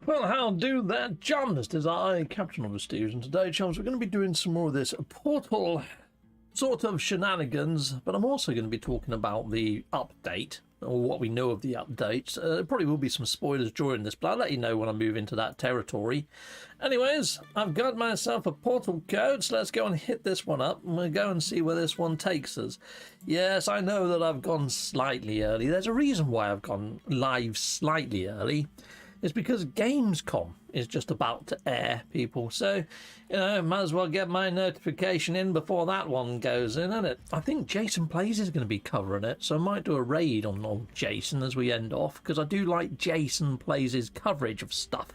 Well, how do that, John? This is I, Captain of the Steves, and today, chums, we're going to be doing some more of this Portal sort of shenanigans, but I'm also going to be talking about the update, or what we know of the updates. There probably will be some spoilers during this, but I'll let you know when I move into that territory. Anyways, I've got myself a portal code, so let's go and hit this one up, and we'll go and see where this one takes us. Yes, I know that I've gone slightly early. There's a reason why I've gone live slightly early. It's because Gamescom is just about to air, people. So, you know, might as well get my notification in before that one goes in, isn't it? I think Jason Plays is going to be covering it, so I might do a raid on old Jason as we end off, because I do like Jason Plays' coverage of stuff.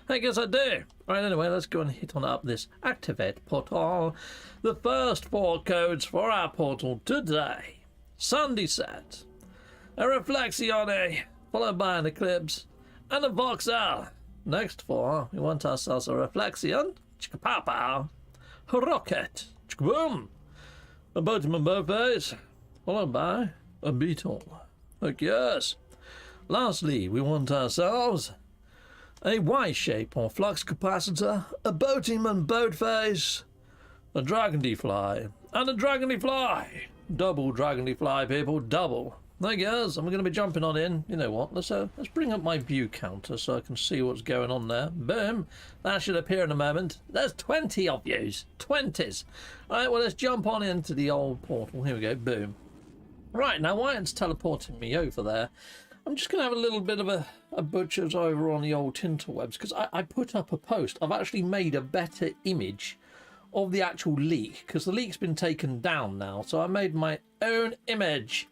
I guess I do. Right, anyway, let's go and hit on up this Activate portal. The first 4 codes for our portal today. Sunday set, a Reflexione, followed by an Eclipse, and a Voxel. Next 4, we want ourselves a Reflexion, chicka-pow-pow, a Rocket, chicka-boom, a Boatman Bowface, followed by a Beetle. Heck yes. Lastly, we want ourselves a Y-shape or flux capacitor, a Boatman Boatface, a Dragonfly, and a Dragonfly. Double Dragonfly, people, double. I guess, and we're going to be jumping on in. You know what, let's bring up my view counter so I can see what's going on there. Boom, that should appear in a moment. There's 20 of yous, 20s. Alright, well, let's jump on into the old portal. Here we go, boom. Right, now while it's teleporting me over there, I'm just going to have a little bit of a butcher's over on the old Tinterwebs, because I put up a post. I've actually made a better image of the actual leak, because the leak's been taken down now, so I made my own image.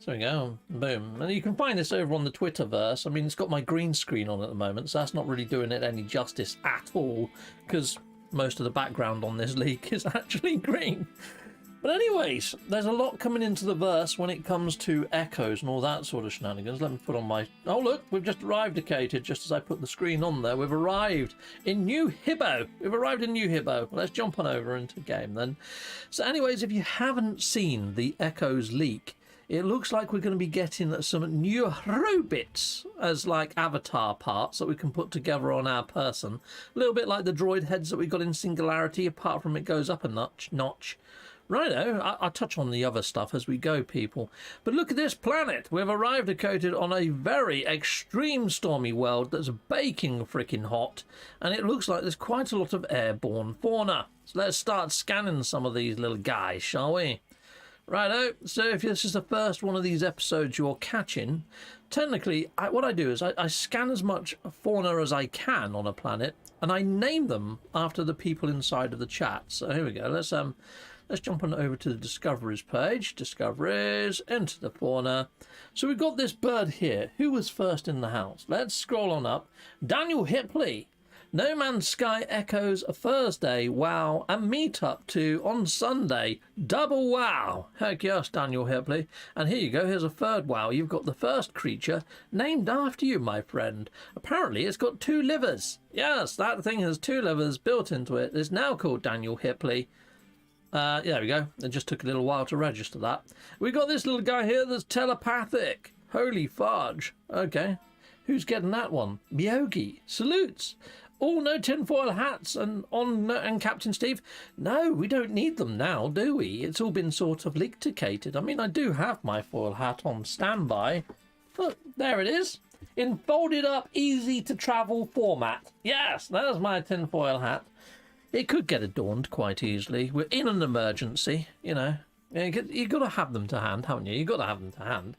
So we go, boom. And you can find this over on the Twitterverse. I mean, it's got my green screen on at the moment, so that's not really doing it any justice at all, because most of the background on this leak is actually green. But anyways, there's a lot coming into the verse when it comes to echoes and all that sort of shenanigans. Let me put on my... Oh, look, we've just arrived, Acated, just as I put the screen on there. We've arrived in New Hibbo. We've arrived in New Hibbo. Let's jump on over into game then. So anyways, if you haven't seen the echoes leak, it looks like we're going to be getting some new robots as like avatar parts that we can put together on our person. A little bit like the droid heads that we got in Singularity, apart from it goes up a notch. Righto, I'll touch on the other stuff as we go, people. But look at this planet. We've arrived coated on a very extreme stormy world that's baking freaking hot. And it looks like there's quite a lot of airborne fauna. So let's start scanning some of these little guys, shall we? Righto, so if this is the first one of these episodes you're catching, technically what I do is I scan as much fauna as I can on a planet, and I name them after the people inside of the chat. So here we go, let's jump on over to the Discoveries page. Discoveries, enter the fauna. So we've got this bird here. Who was first in the house? Let's scroll on up. Daniel Hipley. No Man's Sky echoes a Thursday, wow, and Meetup 2 on Sunday. Double wow. Heck yes, Daniel Hipley. And here you go, here's a third wow. You've got the first creature named after you, my friend. Apparently it's got 2 livers. Yes, that thing has 2 livers built into it. It's now called Daniel Hipley. There we go. It just took a little while to register that. We got this little guy here that's telepathic. Holy fudge. Okay. Who's getting that one? Byogi. Salutes. Oh, no tinfoil hats and Captain Steve. No, we don't need them now, do we? It's all been sort of leakticated. I mean, I do have my foil hat on standby. Look, there it is. In folded up, easy to travel format. Yes, there's my tinfoil hat. It could get adorned quite easily. We're in an emergency, you know. You've got to have them to hand, haven't you? You've got to have them to hand.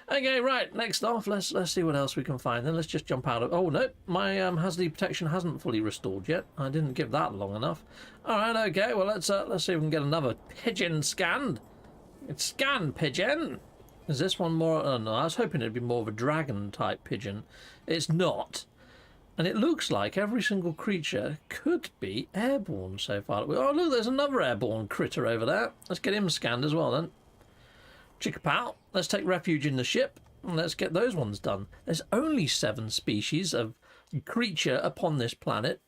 Okay, right, next off, let's see what else we can find. Then let's just jump out of... Oh, no, my hazard protection hasn't fully restored yet. I didn't give that long enough. All right, okay, well, let's see if we can get another pigeon scanned. It's scanned, pigeon. Is this one more... Oh, no, I was hoping it'd be more of a dragon-type pigeon. It's not. And it looks like every single creature could be airborne so far. Oh, look, there's another airborne critter over there. Let's get him scanned as well, then. Chicka-pow. Let's take refuge in the ship, and let's get those ones done. There's only 7 species of creature upon this planet,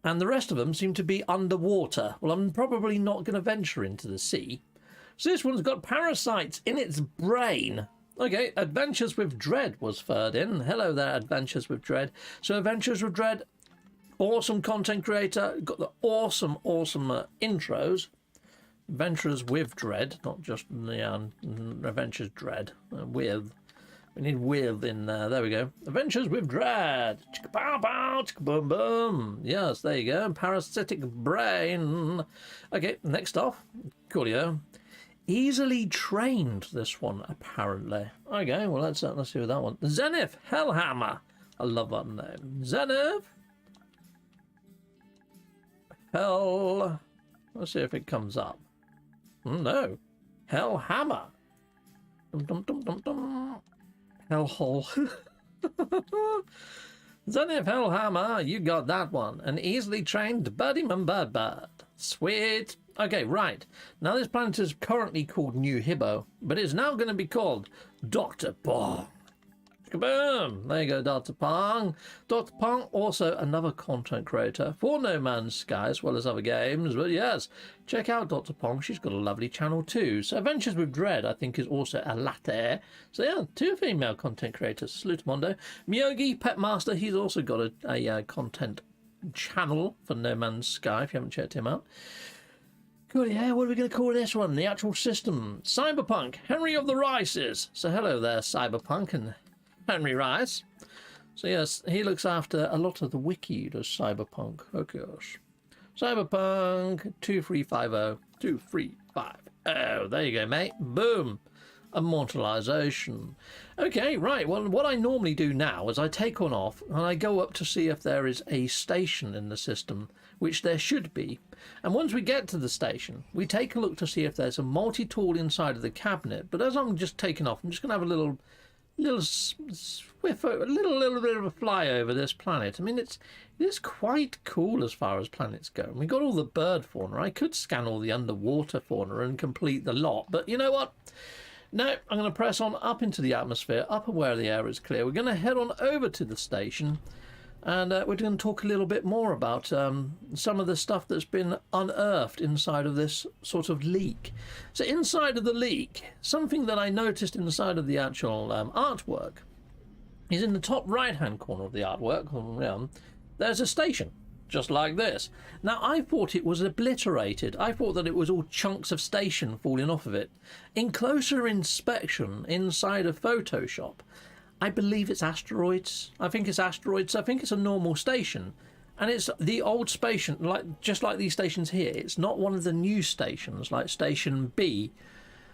and the rest of them seem to be underwater. Well, I'm probably not going to venture into the sea. So this one's got parasites in its brain. Okay, Adventures with Dread was third in. Hello there, Adventures with Dread. So Adventures with Dread, awesome content creator, got the awesome intros. Adventures with Dread, not just Adventures Dread. With. We need with in there. There we go. Adventures with Dread. Chicka pow pow, chicka boom boom. Yes, there you go. Parasitic Brain. Okay, next off. Coolio. Easily trained, this one, apparently. Okay, well, let's see what that one. Zenith Hellhammer. I love that name. Zenith. Hell. Let's see if it comes up. No. Hellhammer. Dum dum dum dum dum. Hellhole. Zenith Hellhammer, you got that one. An easily trained birdieman bird. Sweet. Okay, right. Now this planet is currently called New Hibbo, but it's now going to be called Dr. Pong. Kaboom! There you go, Dr. Pong. Dr. Pong, also another content creator for No Man's Sky, as well as other games. But yes, check out Dr. Pong. She's got a lovely channel too. So Adventures with Dread, I think, is also a latte. So yeah, 2 female content creators. Salute Mondo. Miyogi Petmaster, he's also got a content channel for No Man's Sky, if you haven't checked him out. Cool, yeah, what are we going to call this one? The actual system. Cyberpunk, Henry of the Rices. So hello there, Cyberpunk and Henry Rice. So yes, he looks after a lot of the wiki, does Cyberpunk. Oh gosh. Cyberpunk 2350. 2350. Oh, there you go, mate. Boom. Immortalization. Okay, right. Well, what I normally do now is I take on off and I go up to see if there is a station in the system, which there should be. And once we get to the station, we take a look to see if there's a multi-tool inside of the cabinet. But as I'm just taking off, I'm just going to have a little swift, a little bit of a fly over this planet. I mean, it is quite cool as far as planets go. We got all the bird fauna. I could scan all the underwater fauna and complete the lot, but you know what? No, I'm going to press on up into the atmosphere, up where the air is clear. We're going to head on over to the station, and we're going to talk a little bit more about some of the stuff that's been unearthed inside of this sort of leak. So inside of the leak, something that I noticed inside of the actual artwork is in the top right-hand corner of the artwork. There's a station, just like this. Now, I thought it was obliterated. I thought that it was all chunks of station falling off of it. In closer inspection inside of Photoshop, I believe it's asteroids. I think it's asteroids. I think it's a normal station. And it's the old station, just like these stations here. It's not one of the new stations, like Station B.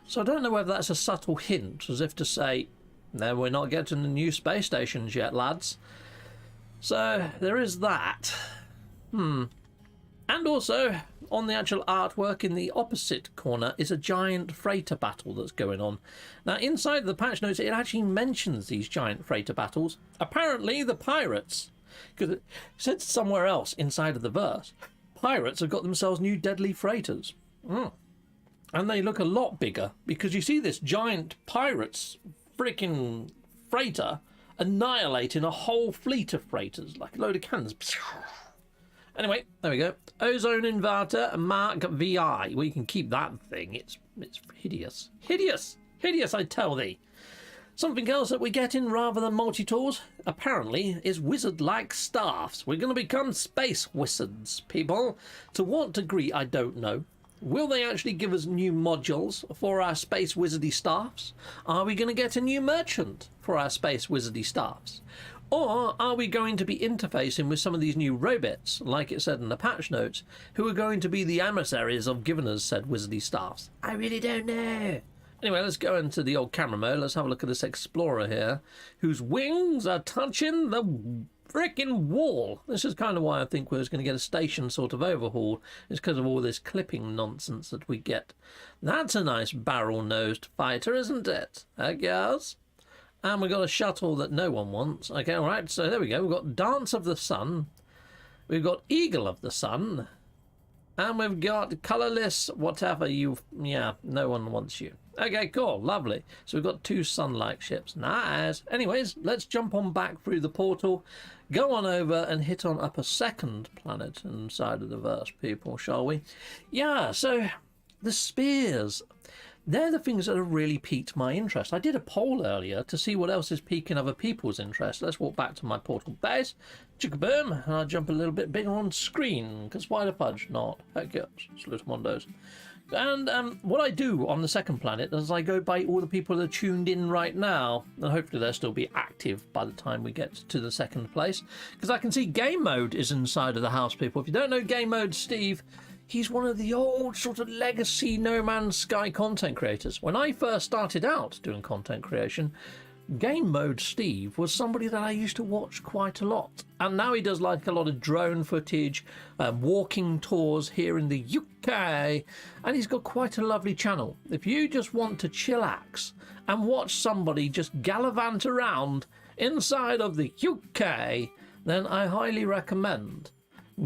So I don't know whether that's a subtle hint, as if to say, no, we're not getting the new space stations yet, lads. So there is that. And also, on the actual artwork in the opposite corner is a giant freighter battle that's going on. Now, inside the patch notes, it actually mentions these giant freighter battles. Apparently, the pirates, because it said somewhere else inside of the verse, pirates have got themselves new deadly freighters. And they look a lot bigger, because you see this giant pirates freaking freighter annihilating a whole fleet of freighters, like a load of cannons. Anyway, there we go. Ozone Inverter Mark VI. We can keep that thing. It's hideous. Hideous! Hideous, I tell thee. Something else that we get in rather than multi-tools, apparently, is wizard-like staffs. We're going to become space wizards, people. To what degree, I don't know. Will they actually give us new modules for our space wizardy staffs? Are we going to get a new merchant for our space wizardy staffs? Or are we going to be interfacing with some of these new robots, like it said in the patch notes, who are going to be the emissaries of giving us said wizardy staffs? I really don't know. Anyway, let's go into the old camera mode. Let's have a look at this explorer here, whose wings are touching the frickin' wall. This is kind of why I think we're going to get a station sort of overhaul. It's because of all this clipping nonsense that we get. That's a nice barrel-nosed fighter, isn't it? Guys? And we've got a shuttle that no one wants. Okay, all right, so there we go. We've got Dance of the Sun. We've got Eagle of the Sun. And we've got Colourless whatever you... Yeah, no one wants you. Okay, cool, lovely. So we've got 2 sun-like ships. Nice. Anyways, let's jump on back through the portal, go on over and hit on up a second planet inside of the verse, people, shall we? Yeah, so the spears. they're the things that have really piqued my interest. I did a poll earlier to see what else is piquing other people's interest. Let's walk back to my portal base. Chickaboom, and I'll jump a little bit bigger on screen, because why the fudge not? Heck yes, Salutamondos. And what I do on the second planet is I go by all the people that are tuned in right now, and hopefully they'll still be active by the time we get to the second place, because I can see Gamemode is inside of the house, people. If you don't know Gamemode Steve, he's one of the old sort of legacy No Man's Sky content creators. When I first started out doing content creation, Gamemode Steve was somebody that I used to watch quite a lot. And now he does like a lot of drone footage, walking tours here in the UK. And he's got quite a lovely channel. If you just want to chillax and watch somebody just gallivant around inside of the UK, then I highly recommend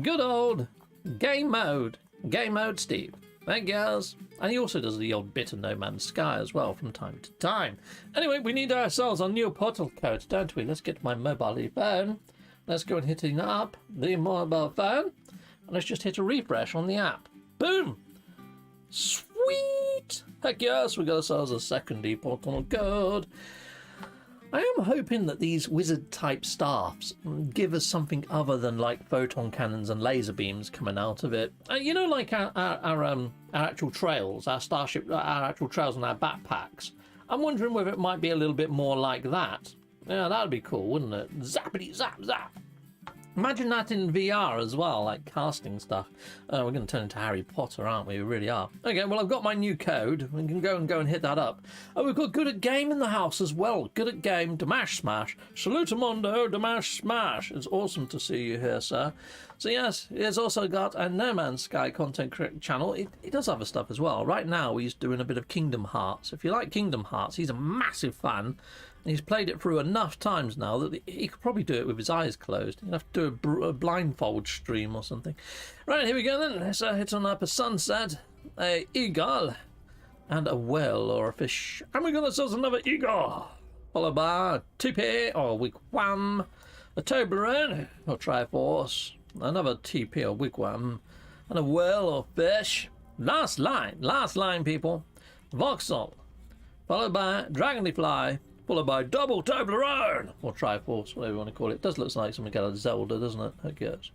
good old Gamemode Steve. Thank yous. And he also does the odd bit of No Man's Sky as well from time to time. Anyway, we need ourselves a new portal code, don't we? Let's get my mobile phone. Let's go and hit up the mobile phone. And let's just hit a refresh on the app. Boom! Sweet! Heck yes, we got ourselves a second portal code. I am hoping that these wizard-type staffs give us something other than like photon cannons and laser beams coming out of it. You know, like our actual trails, our actual trails and our backpacks. I'm wondering whether it might be a little bit more like that. Yeah, that'd be cool, wouldn't it? Zappity zap zap. Imagine that in VR as well, like casting stuff. We're going to turn into Harry Potter, aren't we? We really are. Okay, well, I've got my new code. We can go and hit that up. Oh, we've got Good at Game in the house as well. Good at Game, Damash Smash. Salutamondo, Damash Smash. It's awesome to see you here, sir. So, yes, he's also got a No Man's Sky content channel. He does other stuff as well. Right now, he's doing a bit of Kingdom Hearts. If you like Kingdom Hearts, he's a massive fan. He's played it through enough times now that he could probably do it with his eyes closed. He'd have to do a blindfold stream or something. Right, here we go then. Let's hit on up a sunset, a eagle, and a whale or a fish. And we got ourselves another eagle, followed by a TP or wigwam, a Toblerone or Triforce, another TP or wigwam, and a whale or fish. Last line, people. Voxel, followed by Dragonfly, followed by double Toblerone, or Triforce, whatever you want to call it. It does look like something out of Zelda, doesn't it? I guess.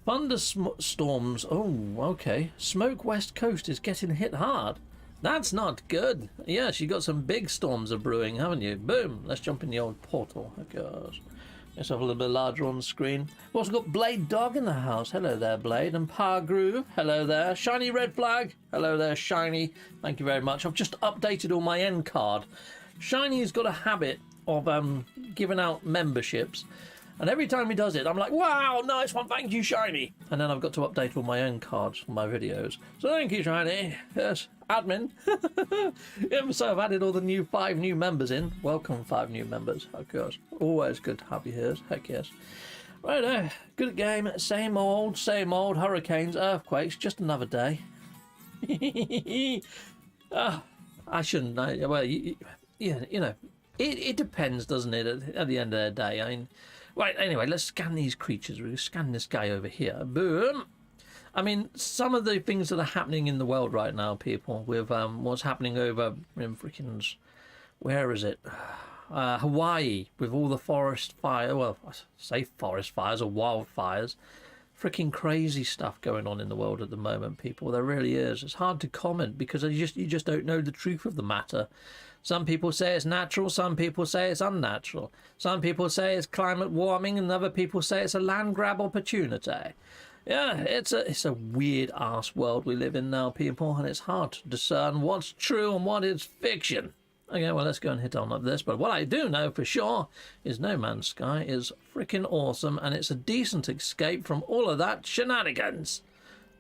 Thunderstorms. Oh, okay. Smoke West Coast is getting hit hard. That's not good. Yes, you got some big storms are brewing, haven't you? Boom. Let's jump in the old portal. I guess. Let's have a little bit larger on the screen. We've also got Blade Dog in the house. Hello there, Blade. And Power Groove. Hello there. Shiny Red Flag. Hello there, Shiny. Thank you very much. I've just updated all my end card. Shiny's got a habit of giving out memberships, and every time he does it, I'm like, wow, nice one, thank you, Shiny. And then I've got to update all my own cards for my videos. So thank you, Shiny. Yes, admin. Yeah, so I've added all the 5 new members in. Welcome, 5 new members, of course. Always good to have you here. Heck yes. Right, good game. Same old hurricanes, earthquakes, just another day. I shouldn't know. Well, yeah, you know, it depends, doesn't it, at the end of the day. I mean, right, anyway, let's scan these creatures. We'll scan this guy over here. Boom. I mean, some of the things that are happening in the world right now, people, with what's happening over in freaking, where is it? Hawaii, with all the forest fire, well, I say forest fires or wildfires. Freaking crazy stuff going on in the world at the moment, people. There really is. It's hard to comment because you just don't know the truth of the matter. Some people say it's natural, some people say it's unnatural. Some people say it's climate warming, and other people say it's a land grab opportunity. Yeah, it's a weird ass world we live in now, people, and it's hard to discern what's true and what is fiction. Okay, well, let's go and hit on up this. But what I do know for sure is No Man's Sky is freaking awesome, and it's a decent escape from all of that shenanigans.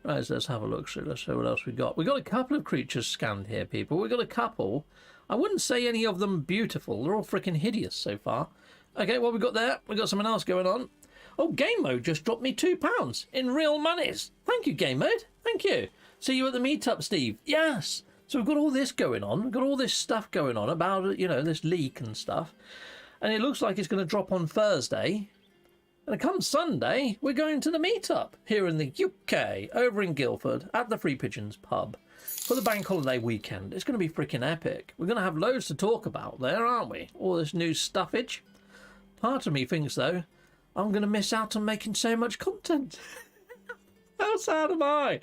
Right, so let's have a look. So let's see what else we got. We got a couple of creatures scanned here, people. We got a couple. I wouldn't say any of them beautiful. They're all freaking hideous so far. Okay, what we got there? We got something else going on. Oh, Gamemode just dropped me £2 in real monies. Thank you, Gamemode. Thank you. See you at the meetup, Steve. Yes. So we've got all this going on. We've got all this stuff going on about, you know, this leak and stuff. And it looks like it's going to drop on Thursday. And come Sunday, we're going to the meetup here in the UK, over in Guildford, at the Free Pigeons pub, for the bank holiday weekend. It's going to be freaking epic. We're going to have loads to talk about there, aren't we? All this new stuffage. Part of me thinks, though, I'm going to miss out on making so much content. How sad am I?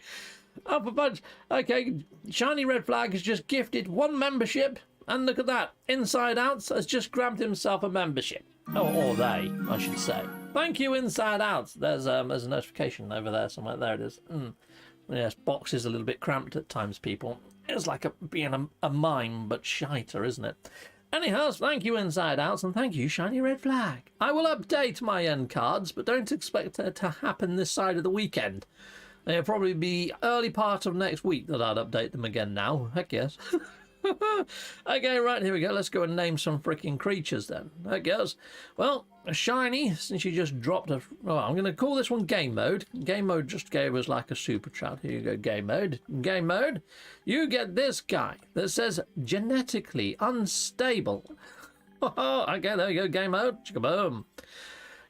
Up a bunch. Okay, Shiny Red Flag has just gifted 1 membership. And look at that. Inside Outs has just grabbed himself a membership. Oh, or they, I should say. Thank you, Inside Outs. There's a notification over there somewhere. There it is. Yes, box is a little bit cramped at times, people. It's like being a mime, but shiter, isn't it? Anyhow, thank you, Inside Outs, and thank you, Shiny Red Flag. I will update my end cards, but don't expect it to happen this side of the weekend. It'll probably be early part of next week that I'd update them again now. Heck yes. Okay, right, here we go. Let's go and name some freaking creatures then. Heck yes. Well, a shiny, since you just dropped a... Well, I'm going to call this one Game Mode. Game Mode just gave us like a super chat. Here you go, Game Mode. Game Mode, you get this guy that says genetically unstable. Okay, there you go, Game Mode. Chicka-boom.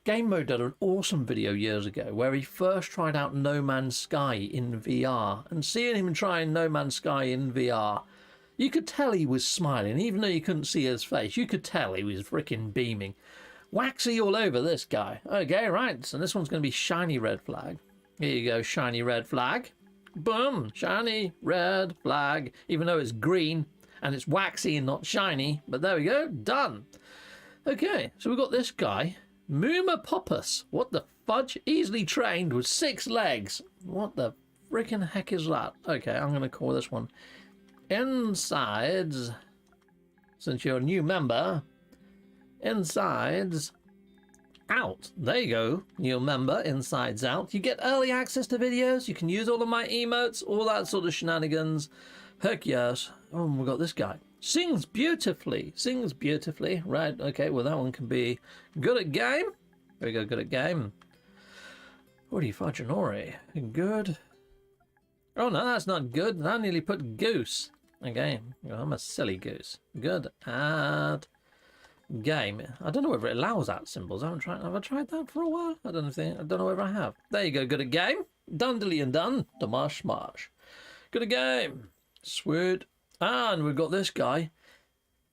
Game Mode did an awesome video years ago where he first tried out No Man's Sky in VR. And seeing him trying No Man's Sky in VR, you could tell he was smiling. Even though you couldn't see his face, you could tell he was freaking beaming. Waxy all over this guy. Okay, right, so this one's going to be Shiny Red Flag. Here you go, Shiny Red Flag. Boom, Shiny Red Flag. Even though it's green and it's waxy and not shiny. But there we go, done. Okay, so we've got this guy. Moomapoppus. What the fudge? Easily trained with 6 legs. What the freaking heck is that? Okay, I'm going to call this one Insides. Since you're a new member, Insides Out. There you go, new member, Insides Out. You get early access to videos. You can use all of my emotes, all that sort of shenanigans. Heck yes. Oh, we've got this guy. Sings beautifully. Sings beautifully. Right, okay, well, that one can be good at game. There we go, good at game. What are you, Fudginori? Good. Oh, no, that's not good. I nearly put goose. Okay, I'm a silly goose. Good at game. I don't know whether it allows at symbols. Have I tried that for a while? I don't know whether I have. There you go, good at game. Done, dilly and done. Damash smash. Good at game. Sweet. And we've got this guy.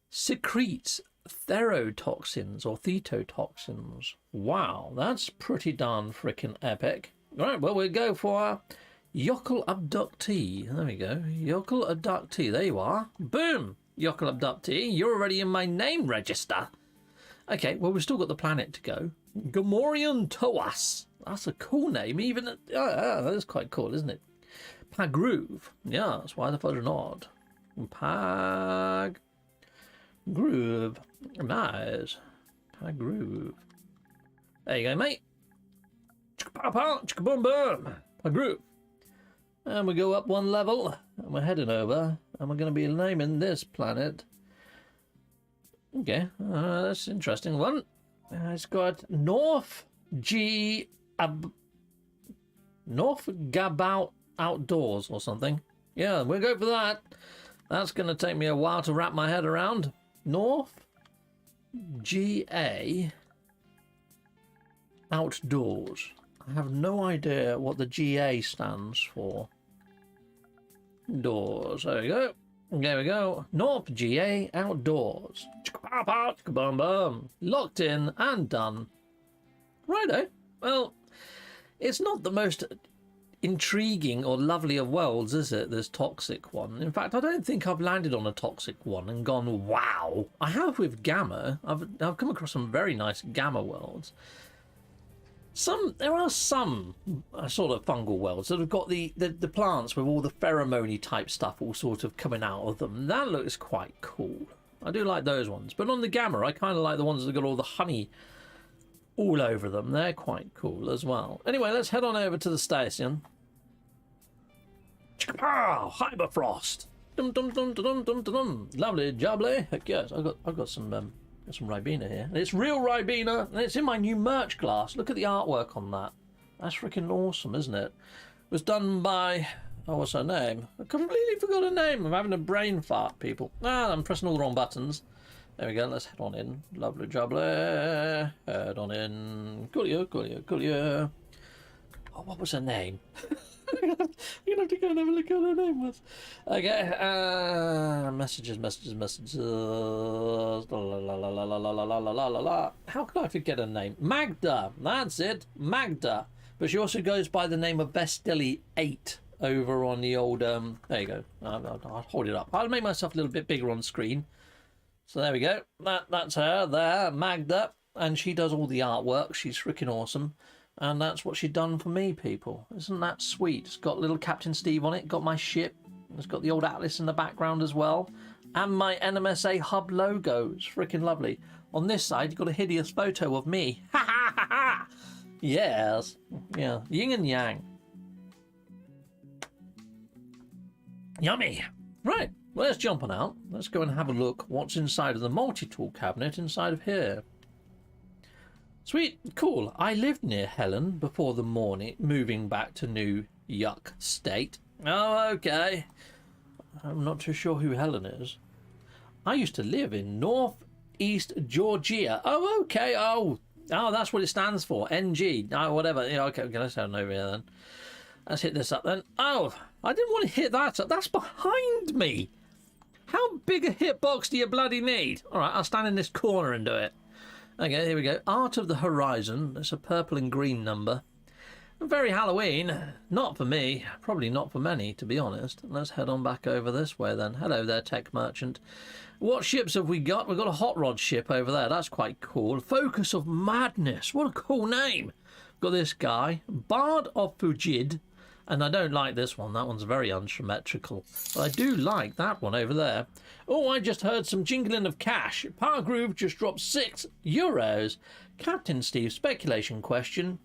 Secretes therotoxins or thetotoxins. Wow, that's pretty darn freaking epic. Right, well, we'll go for Yokel Abductee. There we go. Yokel Abductee. There you are. Boom. Yokel Abductee. You're already in my name register. Okay, well, we've still got the planet to go. Gamorian Toas. That's a cool name. Even that's quite cool, isn't it? Pagroove. Yeah, that's why the fudge are not. Pag Groove. Nice. Pagroove. There you go, mate. Chicka-pa-pa, chicka-boom-boom. Pagroove. And we go up 1 level, and we're heading over, and we're going to be naming this planet. Okay, that's an interesting one. It's got North Gabout Outdoors or something. Yeah, we'll go for that. That's going to take me a while to wrap my head around. North GA Outdoors. I have no idea what the GA stands for. Doors. There we go. There we go. North GA Outdoors. Boom, boom. Locked in and done. Righto. Well, it's not the most intriguing or lovely of worlds, is it, this toxic one? In fact, I don't think I've landed on a toxic one and gone, wow. I have with Gamma. I've come across some very nice Gamma worlds. There are some sort of fungal worlds that have got the plants with all the pheromone type stuff all sort of coming out of them. That looks quite cool. I do like those ones. But on the Gamma, I kind of like the ones that got all the honey all over them. They're quite cool as well. Anyway, let's head on over to the station. Chicka-pow! Hyperfrost! Dum dum dum dum dum dum. Lovely jubbly. Heck yes, I've got some Ribena here. And it's real Ribena, and it's in my new merch glass. Look at the artwork on that. That's freaking awesome, isn't it? It was done by, oh, what's her name? I completely forgot her name. I'm having a brain fart, people. I'm pressing all the wrong buttons. There we go, let's head on in. Lovely jubbly. Head on in. Coolio, coolio, coolio. Oh, what was her name? You're gonna have to go and have a look at what her name was. Okay, messages. La, la, la, la, la, la, la, la, la, la, la. How could I forget her name? Magda. That's it. Magda. But she also goes by the name of Bestilly8 over on the old... there you go. I'll hold it up. I'll make myself a little bit bigger on screen. So there we go. That's her there, Magda. And she does all the artwork. She's freaking awesome. And that's what she's done for me, people. Isn't that sweet? It's got little Captain Steve on it. Got my ship. It's got the old Atlas in the background as well. And my NMSA hub logo. It's freaking lovely. On this side, you've got a hideous photo of me. Ha ha ha ha! Yes. Yeah. Yin and yang. Yummy. Right. Well, let's jump on out. Let's go and have a look what's inside of the multi-tool cabinet inside of here. Sweet. Cool. I lived near Helen before the morning, moving back to New Yuck State. Oh, okay. I'm not too sure who Helen is. I used to live in Northeast Georgia. Oh, okay. Oh, that's what it stands for. NG. Oh, whatever. Yeah, okay, let's head over here then. Let's hit this up then. Oh, I didn't want to hit that up. That's behind me. How big a hitbox do you bloody need? All right, I'll stand in this corner and do it. Okay, here we go. Art of the Horizon. It's a purple and green number. Very Halloween. Not for me. Probably not for many, to be honest. Let's head on back over this way then. Hello there, tech merchant. What ships have we got? We've got a hot rod ship over there. That's quite cool. Focus of Madness. What a cool name. Got this guy. Bard of Fujid. And I don't like this one. That one's very unsymmetrical. But I do like that one over there. Oh, I just heard some jingling of cash. Power Groove just dropped €6. Captain Steve, speculation question.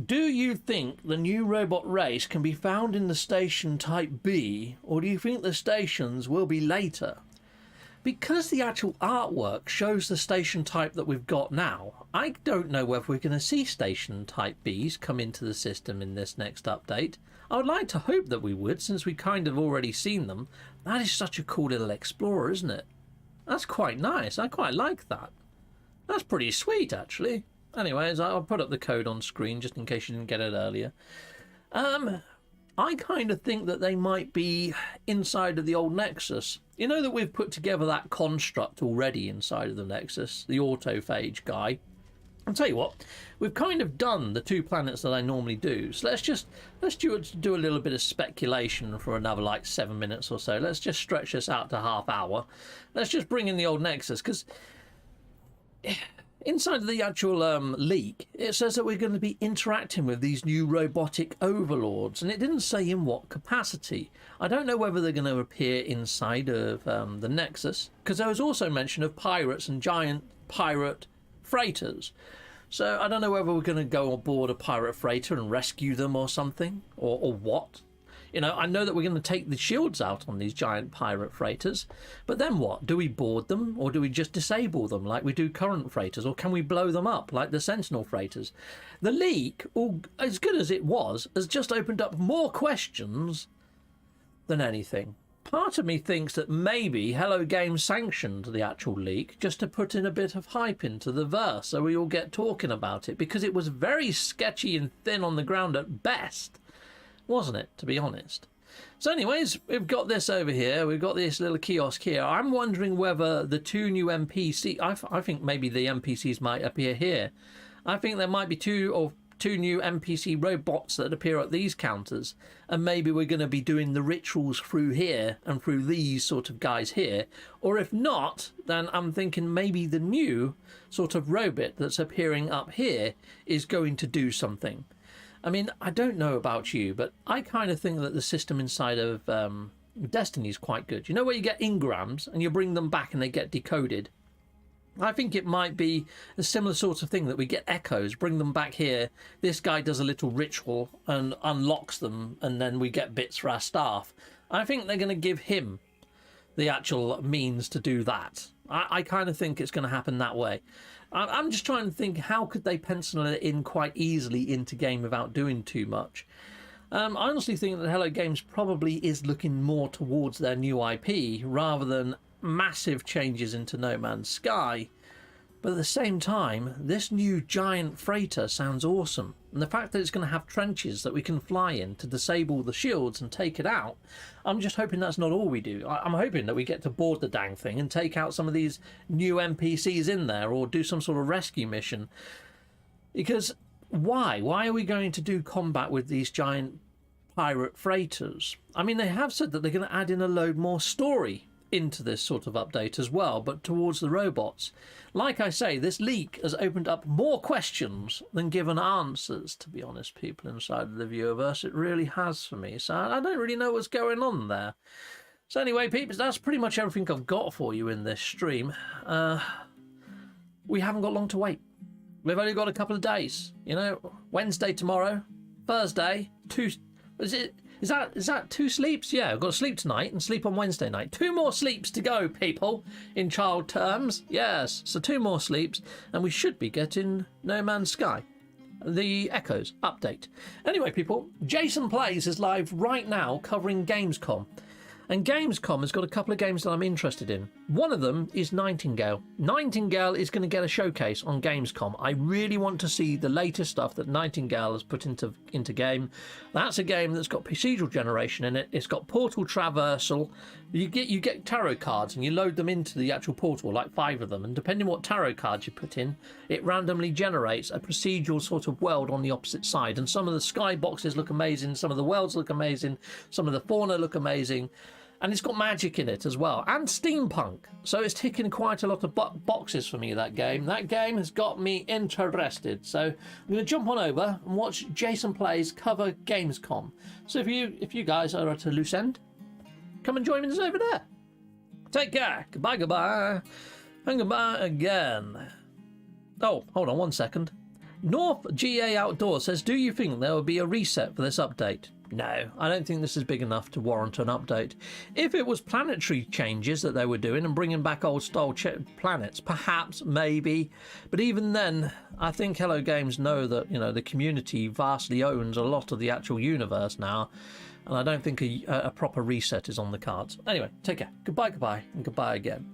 Do you think the new robot race can be found in the station Type B, or do you think the stations will be later? Because the actual artwork shows the station type that we've got now, I don't know whether we're going to see station Type Bs come into the system in this next update. I would like to hope that we would, since we kind of already seen them. That is such a cool little explorer, isn't it? That's quite nice. I quite like that. That's pretty sweet, actually. Anyways, I'll put up the code on screen just in case you didn't get it earlier. I kind of think that they might be inside of the old Nexus. You know that we've put together that construct already inside of the Nexus, the autophage guy. I'll tell you what, we've kind of done the 2 planets that I normally do. So let's do a little bit of speculation for another like 7 minutes or so. Let's just stretch this out to half hour. Let's just bring in the old Nexus, because inside of the actual leak, it says that we're going to be interacting with these new robotic overlords, and it didn't say in what capacity. I don't know whether they're going to appear inside of the Nexus, because there was also mention of pirates and giant pirate freighters. So I don't know whether we're going to go aboard a pirate freighter and rescue them or something, or what. You know, I know that we're going to take the shields out on these giant pirate freighters, but then what? Do we board them, or do we just disable them like we do current freighters, or can we blow them up like the Sentinel freighters? The leak, as good as it was, has just opened up more questions than anything. Part of me thinks that maybe Hello Games sanctioned the actual leak just to put in a bit of hype into the verse so we all get talking about it, because it was very sketchy and thin on the ground at best. Wasn't it, to be honest? So anyways, we've got this over here. We've got this little kiosk here. I'm wondering whether the 2 new NPCs... I think maybe the NPCs might appear here. I think there might be two new NPC robots that appear at these counters. And maybe we're going to be doing the rituals through here and through these sort of guys here. Or if not, then I'm thinking maybe the new sort of robot that's appearing up here is going to do something. I mean, I don't know about you, but I kind of think that the system inside of Destiny is quite good. You know where you get engrams and you bring them back and they get decoded? I think it might be a similar sort of thing, that we get echoes, bring them back here. This guy does a little ritual and unlocks them, and then we get bits for our staff. I think they're going to give him the actual means to do that. I kind of think it's going to happen that way. I'm just trying to think, how could they pencil it in quite easily into game without doing too much? I honestly think that Hello Games probably is looking more towards their new IP rather than massive changes into No Man's Sky, but at the same time, this new giant freighter sounds awesome. And the fact that it's going to have trenches that we can fly in to disable the shields and take it out, I'm just hoping that's not all we do. I'm hoping that we get to board the dang thing and take out some of these new NPCs in there, or do some sort of rescue mission. Because why? Why are we going to do combat with these giant pirate freighters? I mean, they have said that they're going to add in a load more story into this sort of update as well, but towards the robots. Like I say, this leak has opened up more questions than given answers, to be honest, people inside of the viewerverse. It really has for me. So I don't really know what's going on there. So anyway, peeps, that's pretty much everything I've got for you in this stream. We haven't got long to wait. We've only got a couple of days. You know, Wednesday tomorrow, Thursday, Is that 2 sleeps? Yeah, I've got to sleep tonight and sleep on Wednesday night. 2 more sleeps to go, people, in child terms. Yes, so 2 more sleeps, and we should be getting No Man's Sky, the Echoes update. Anyway, people, Jason Plays is live right now covering Gamescom. And Gamescom has got a couple of games that I'm interested in. One of them is Nightingale. Nightingale is going to get a showcase on Gamescom. I really want to see the latest stuff that Nightingale has put into game. That's a game that's got procedural generation in it. It's got portal traversal. You get tarot cards and you load them into the actual portal, like 5 of them. And depending on what tarot cards you put in, it randomly generates a procedural sort of world on the opposite side. And some of the skyboxes look amazing. Some of the worlds look amazing. Some of the fauna look amazing. And it's got magic in it as well, and steampunk. So it's ticking quite a lot of boxes for me, that game. That game has got me interested. So I'm going to jump on over and watch Jason Plays cover Gamescom. So if you guys are at a loose end, come and join us over there. Take care. Goodbye, goodbye. And goodbye again. Oh, hold on 1 second. North GA Outdoors says, do you think there will be a reset for this update? No, I don't think this is big enough to warrant an update. If it was planetary changes that they were doing and bringing back old style planets, perhaps, maybe. But even then, I think Hello Games know that, you know, the community vastly owns a lot of the actual universe now. And I don't think a proper reset is on the cards. Anyway, take care. Goodbye, goodbye, and goodbye again.